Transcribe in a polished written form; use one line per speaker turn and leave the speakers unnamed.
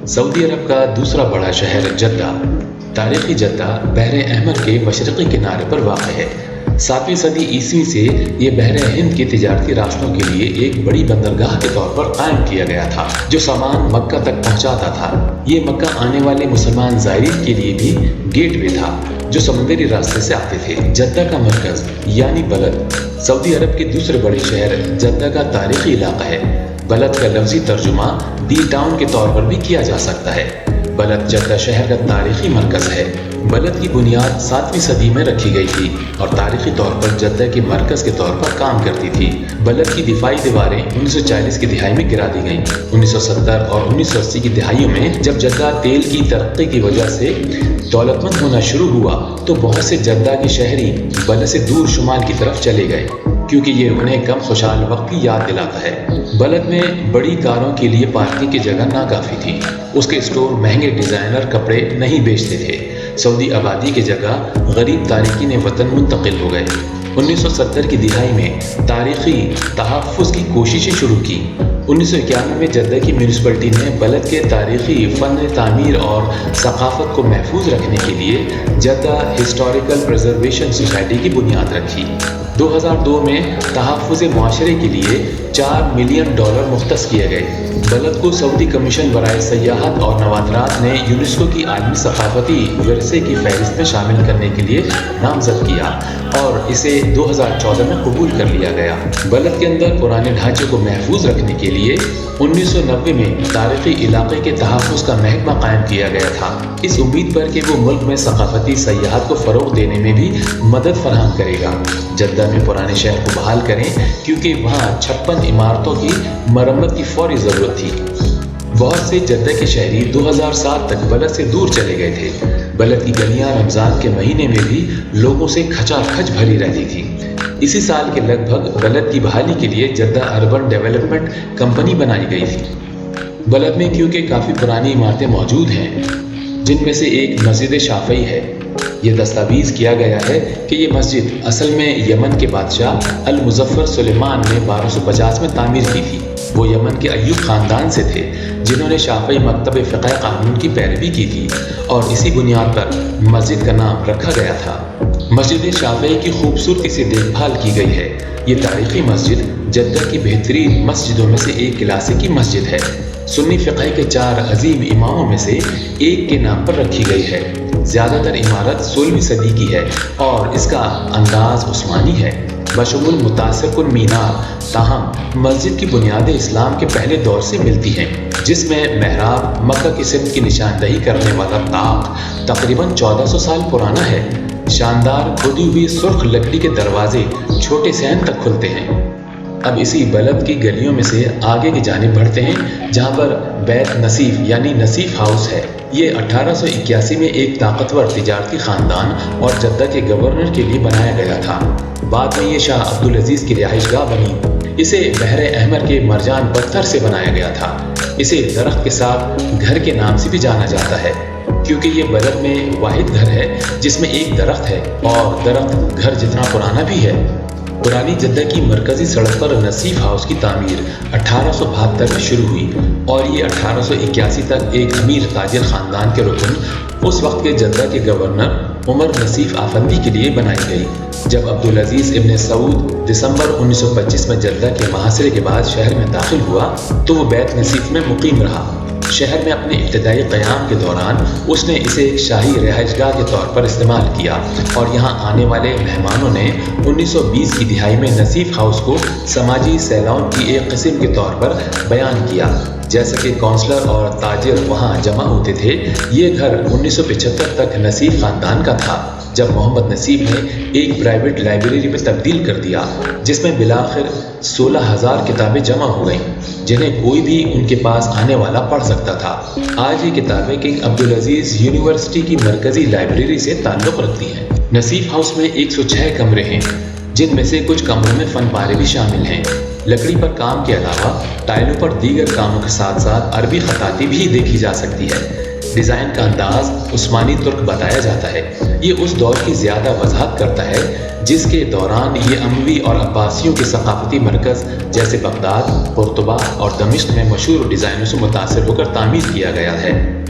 Saudi अरब का दूसरा बड़ा शहर जद्दा, तारीखी जद्दा बहर अहमर के मशरक़ी किनारे पर वाक़ है। 7वीं सदी ईस्वी से ये बहर हिंद के तिजारती रास्तों के लिए एक बड़ी बंदरगाह के तौर पर कायम किया गया था, जो सामान मक्का तक पहुंचाता था। ये मक्का आने वाले मुसलमान ज़ायरीन के लिए भी गेटवे था, जो समुद्री रास्ते से आते थे। जद्दा का मरकज़ यानी बलद सऊदी अरब के दूसरे बड़े शहर जद्दा का तारीखी इलाका है। बलद का लफ्ज़ी तर्जुमा दी टाउन के तौर पर भी किया जा सकता है। बलद जद्दा शहर का तारीखी मरकज़ है। बलद की बुनियाद 7वीं सदी में रखी गई थी और तारीखी तौर पर जद्दा के मरकज़ के तौर पर काम करती थी। बलद की दिफाई दीवारें 1940 की दिहाई में गिरा दी गईं। 1970 और 1980 की दिहाइयों में जब जद्दा तेल की तरक्की की वजह से दौलतमंद होना शुरू हुआ, तो बहुत से जद्दा के शहरी बलद से दूर शुमाल की तरफ चले गए, क्योंकि ये उन्हें कम खुशहाल वक्त की याद दिलाता है। बलद में बड़ी कारों के लिए पार्किंग की जगह नाकाफी थी। उसके स्टोर महंगे डिज़ाइनर कपड़े नहीं बेचते थे। सऊदी आबादी की जगह गरीब तारिकीन वतन मुंतकिल हो गए। 1970 की दिहाई में तारीखी तहफ़्फ़ुज़ की कोशिशें शुरू की। 1991 में जद्दा की म्यूनिसिपलिटी ने बलद के तारीखी फ़न तामीर और सक़ाफ़त को महफूज रखने के लिए जद्दा हिस्टोरिकल प्रिजर्वेशन सोसाइटी की बुनियाद रखी। 2002 में तहफ़्फ़ुज़ मुआशरे के लिए $4 मिलियन मुख्तस किए गए। बलद को सऊदी कमीशन बराए सयाहत और नवादरात ने यूनेस्को की आलमी सक़ाफ़ती विरसे की फहरिस्त में शामिल करने के लिए नामज़द किया और इसे 2014 में कबूल कर लिया गया। बलद के अंदर पुराने ढांचे को महफूज रखने के लिए 1990 में तारीखी इलाके के तहफ़्फ़ुज़ का महकमा कायम किया गया था, इस उम्मीद पर कि वो मुल्क में सक़ाफ़ती सयाहत को फ़रोग़ देने में भी मदद फराहम करेगा। जद्दा में पुराने शहर को बहाल करें, क्योंकि वहाँ 56 इमारतों की मरम्मत की फौरी ज़रूरत थी। बहुत से जद्दा के शहरी 2007 तक बलद से दूर चले गए थे। बलद की गलियाँ रमज़ान के महीने में भी लोगों से खचाखच भरी रहती थी। इसी साल के लगभग बलद की बहाली के लिए जद्दा अर्बन डेवलपमेंट कंपनी बनाई गई थी। बलद में क्योंकि काफ़ी पुरानी इमारतें मौजूद हैं, जिनमें से एक मस्जिद शाफ़ई है। ये दस्तावेज़ किया गया है कि ये मस्जिद असल में यमन के बादशाह अल मुज़फ़्फ़र सुलेमान ने 1250 में तामीर की थी। वो यमन के अय्यूब ख़ानदान से थे, जिन्होंने शाफ़ई मकतब फ़िक़्ह क़ानून की पैरवी की थी और इसी बुनियाद पर मस्जिद का नाम रखा गया था। मस्जिद शाफ़ई की खूबसूरती से देखभाल की गई है। ये तारीख़ी मस्जिद जद्दा की बेहतरीन मस्जिदों में से एक क्लासिकी मस्जिद है। सुन्नी फ़िक़्ह के 4 अजीम इमामों में से एक के नाम पर रखी गई है। ज़्यादातर इमारत 16वीं सदी की है और इसका अंदाज़ उस्मानी है, बशमुल मुतासिर मीनार। ताहम मस्जिद की बुनियादें इस्लाम के पहले दौर से मिलती हैं, जिसमें महराब मक्का की सिमत की निशानदही करने वाला ताक तकरीबन 1400 साल पुराना है। शानदार खोदी हुई सुर्ख लकड़ी के दरवाजे छोटे सहन तक खुलते हैं। अब इसी बलद की गलियों में से आगे की जानिब बढ़ते हैं, जहाँ पर बैत नसीफ यानी नसीफ हाउस है। ये 1881 में एक ताकतवर तिजारती ख़ानदान और जद्दा के गवर्नर के लिए बनाया गया था। बाद में ये शाह अब्दुल अजीज़ की रिहाइशगाह बनी। इसे बहर अहमर के मरजान पत्थर से बनाया गया था। इसे दरख्त के साथ घर के नाम से भी जाना जाता है, क्योंकि ये बलद में वाहिद घर है जिसमें एक दरख्त है और दरख्त घर जितना पुराना भी है। पुरानी जद्दा की मरकज़ी सड़क पर नसीफ हाउस की तामीर 1872 में शुरू हुई और ये 1881 तक एक अमीर ताजिर ख़ानदान के रुकन उस वक्त के जद्दा के गवर्नर उमर नसीफ आफंदी के लिए बनाई गई। जब अब्दुल अजीज़ इब्न सऊद दिसंबर 1925 में जद्दा के मुहासरे के बाद शहर में दाखिल हुआ, तो वो बैत नसीफ में मुकीम रहा। शहर में अपने इब्तिदाई क़याम के दौरान उसने इसे एक शाही रिहाइशगाह के तौर पर इस्तेमाल किया और यहाँ आने वाले मेहमानों ने 1920 की दिहाई में नसीफ हाउस को समाजी सैलान की एक किस्म के तौर पर बयान किया। जैसे कि काउंसलर और ताजिर वहाँ जमा होते थे। ये घर 1975 तक नसीफ ख़ानदान का था, जब मोहम्मद नसीब ने एक प्राइवेट लाइब्रेरी में तब्दील कर दिया, जिसमें बिलाखिर 16,000 किताबें जमा हो गईं, जिन्हें कोई भी उनके पास आने वाला पढ़ सकता था। आज ये किताबें किंग अब्दुल अजीज़ यूनिवर्सिटी की मरकज़ी लाइब्रेरी से ताल्लुक़ रखती हैं। नसीफ हाउस में 106 कमरे हैं, जिनमें से कुछ कमरों में फ़न पारे भी शामिल हैं। लकड़ी पर काम के अलावा टाइलों पर दीगर कामों के साथ साथ अरबी खताती भी देखी जा सकती है। डिज़ाइन का अंदाज उस्मानी तुर्क बताया जाता है। ये उस दौर की ज़्यादा वजाहत करता है جس کے دوران یہ اموی اور عباسیوں کے ثقافتی مرکز جیسے بغداد، قرطبہ اور دمشق میں مشہور ڈیزائنوں سے متاثر ہو کر تعمیر کیا گیا ہے۔